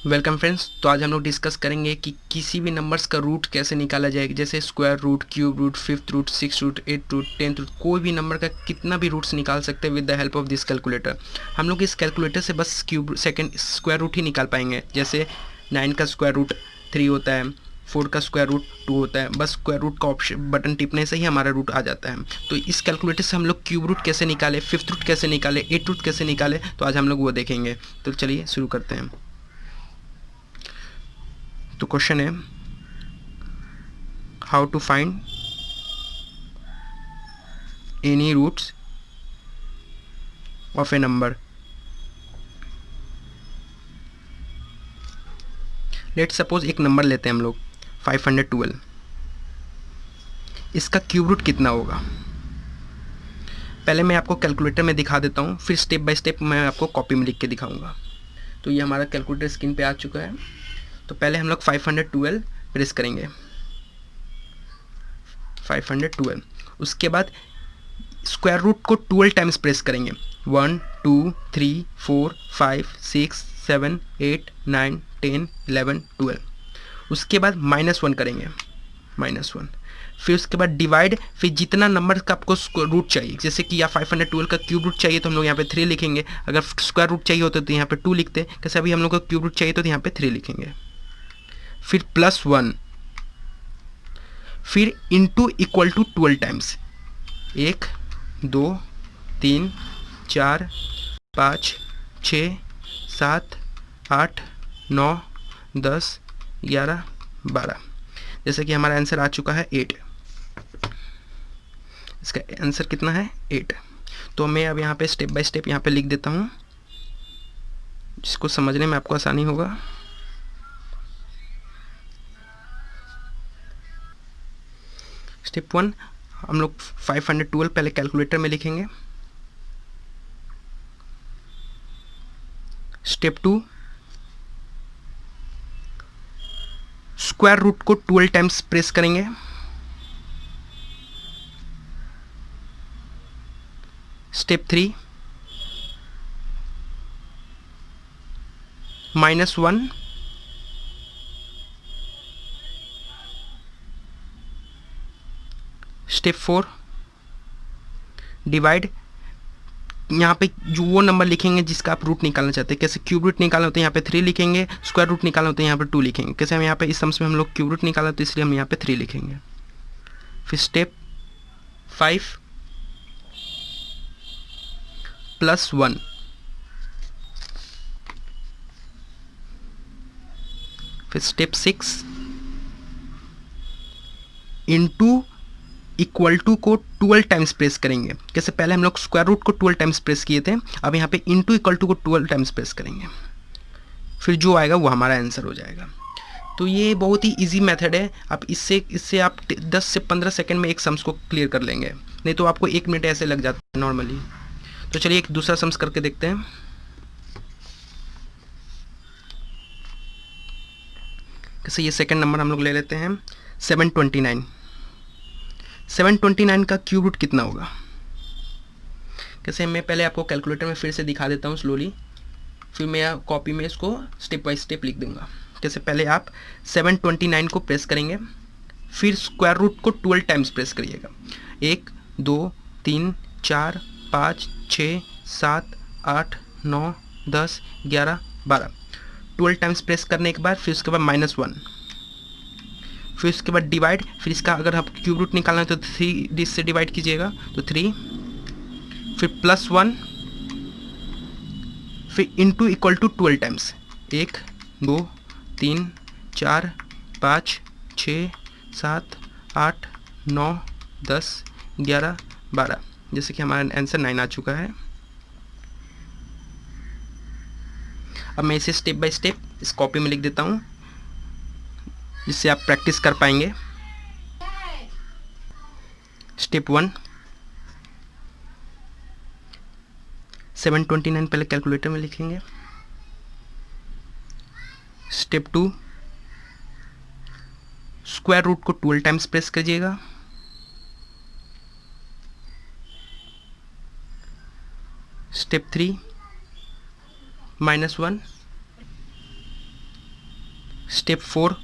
Welcome friends. तो आज हम लोग डिस्कस करेंगे कि किसी भी नंबर्स का रूट कैसे निकाला जाएगा, जैसे square root, cube root, fifth root, six root, eight root, tenth root. कोई भी नंबर का कितना भी रूट्स निकाल सकते हैं with the help of this calculator. हम लोग इस कैलकुलेटर से बस क्यूब सेकेंड स्क्वायर रूट ही निकाल पाएंगे। जैसे 9 का स्क्वायर रूट 3 होता है, 4 का स्क्वायर रूट 2 होता है। बस स्क्वायर रूट का ऑप्शन बटन टिपने से ही हमारा रूट आ जाता है। तो इस कैलकुलेटर से हम लोग क्यूब रूट कैसे निकाले, फिफ्थ रूट कैसे निकाले, एट रूट कैसे निकाले, तो आज हम लोग वो देखेंगे। तो चलिए शुरू करते हैं। तो क्वेश्चन है how to find any roots of a number. Let suppose एक नंबर लेते हैं हम लोग 512। इसका क्यूब रूट कितना होगा, पहले मैं आपको कैलकुलेटर में दिखा देता हूँ, फिर स्टेप बाय स्टेप मैं आपको कॉपी में लिख के दिखाऊंगा। तो ये हमारा कैलकुलेटर स्क्रीन पे आ चुका है। तो पहले हम लोग 512 प्रेस करेंगे, 512। उसके बाद स्क्वायर रूट को 12 टाइम्स प्रेस करेंगे, 1 2 3 4 5 6 7 8 9 10 11 12। उसके बाद -1 करेंगे, -1। फिर उसके बाद डिवाइड, फिर जितना नंबर का आपको रूट चाहिए, जैसे कि या 512 का क्यूब रूट चाहिए तो हम लोग यहाँ पे 3 लिखेंगे। अगर स्क्वायर रूट चाहिए होता तो यहाँ पे 2 लिखते, कैसे अभी हम लोग को क्यूब रूट चाहिए तो यहाँ पे 3 लिखेंगे। फिर +1, फिर इंटू इक्वल टू 12 टाइम्स, 1 2 3 4 5 6 7 8 9 10 11 12। जैसे कि हमारा आंसर आ चुका है 8। इसका आंसर कितना है 8। तो मैं अब यहाँ पे स्टेप बाय स्टेप यहाँ पे लिख देता हूँ, जिसको समझने में आपको आसानी होगा। स्टेप 1 हम लोग 512 पहले कैलकुलेटर में लिखेंगे। स्टेप 2 स्क्वायर रूट को 12 टाइम्स प्रेस करेंगे। स्टेप 3 -1 स्टेप 4 डिवाइड, यहाँ पे जो वो नंबर लिखेंगे जिसका आप रूट निकालना चाहते हैं। कैसे क्यूब रूट निकालना होता है यहाँ पे 3 लिखेंगे, स्क्वायर रूट निकालना होता है यहाँ पे 2 लिखेंगे। कैसे हम यहाँ पे इस सम्स में हम लोग क्यूब रूट निकाला तो इसलिए हम यहाँ पे 3 लिखेंगे। फिर स्टेप 5 +1, फिर स्टेप 6 इंटू इक्वल टू को 12 टाइम्स प्रेस करेंगे। कैसे पहले हम लोग स्क्वायर रूट को 12 टाइम्स प्रेस किए थे, अब यहाँ पे इंटू इक्वल टू को 12 टाइम्स प्रेस करेंगे। फिर जो आएगा वो हमारा आंसर हो जाएगा। तो ये बहुत ही इजी मेथड है। आप इससे आप 10 से 15 सेकंड में एक सम्स को क्लियर कर लेंगे, नहीं तो आपको 1 मिनट ऐसे लग जाता है नॉर्मली। तो चलिए एक दूसरा सम्स करके देखते हैं। कैसे ये सेकंड नंबर हम लोग ले लेते हैं 729। 729 का क्यूब रूट कितना होगा, कैसे मैं पहले आपको कैलकुलेटर में फिर से दिखा देता हूँ स्लोली, फिर मैं कॉपी में इसको स्टेप बाय स्टेप लिख दूंगा। कैसे पहले आप 729 को प्रेस करेंगे, फिर स्क्वायर रूट को 12 टाइम्स प्रेस करिएगा, 1 2 3 4 5 6 7 8 9 10 11 12। 12 टाइम्स प्रेस करने के बाद फिर उसके बाद -1, फिर उसके बाद डिवाइड, फिर इसका अगर आप क्यूब रूट निकालना है तो 3 से डिवाइड कीजिएगा तो 3, फिर +1, फिर इंटू इक्वल टू 12 टाइम्स, 1 2 3 4 5 6 7 8 9 10 11 12। जैसे कि हमारा आंसर 9 आ चुका है। अब मैं इसे स्टेप बाय स्टेप इस कॉपी में लिख देता हूँ, जिससे आप प्रैक्टिस कर पाएंगे। स्टेप 1 729 पहले कैलकुलेटर में लिखेंगे। स्टेप 2 स्क्वायर रूट को 12 टाइम्स प्रेस कीजिएगा। स्टेप 3 -1 स्टेप 4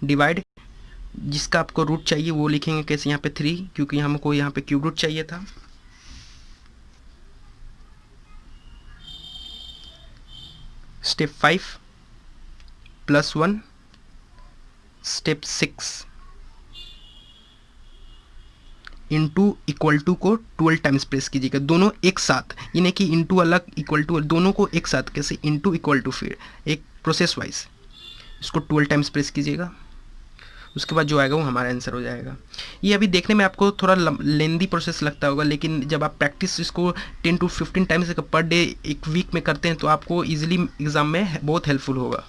डिवाइड, जिसका आपको रूट चाहिए वो लिखेंगे कैसे, यहाँ पे 3, क्योंकि हमको यहाँ पे क्यूब रूट चाहिए था। Step 5 +1, step 6 into equal to को 12 टाइम्स प्रेस कीजिएगा, दोनों एक साथ, ये नहीं कि इंटू अलग इक्वल टू, दोनों को एक साथ, कैसे इंटू इक्वल टू, फिर एक प्रोसेस वाइज इसको 12 टाइम्स प्रेस कीजिएगा। उसके बाद जो आएगा वो हमारा आंसर हो जाएगा। ये अभी देखने में आपको थोड़ा लेंदी प्रोसेस लगता होगा, लेकिन जब आप प्रैक्टिस इसको 10 to 15 टाइम्स पर डे एक वीक में करते हैं तो आपको ईजिली एग्ज़ाम में बहुत हेल्पफुल होगा।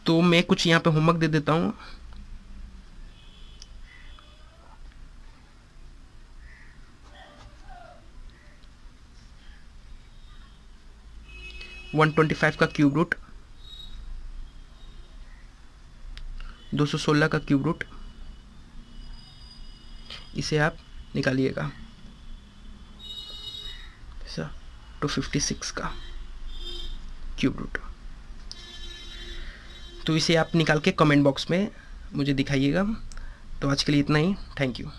तो मैं कुछ यहाँ पे होमवर्क दे देता हूँ। (125) का क्यूब रूट, 216 का क्यूब रूट, इसे आप निकालिएगा। 256 का क्यूब रूट, तो इसे आप निकाल के कमेंट बॉक्स में मुझे दिखाइएगा। तो आज के लिए इतना ही, थैंक यू।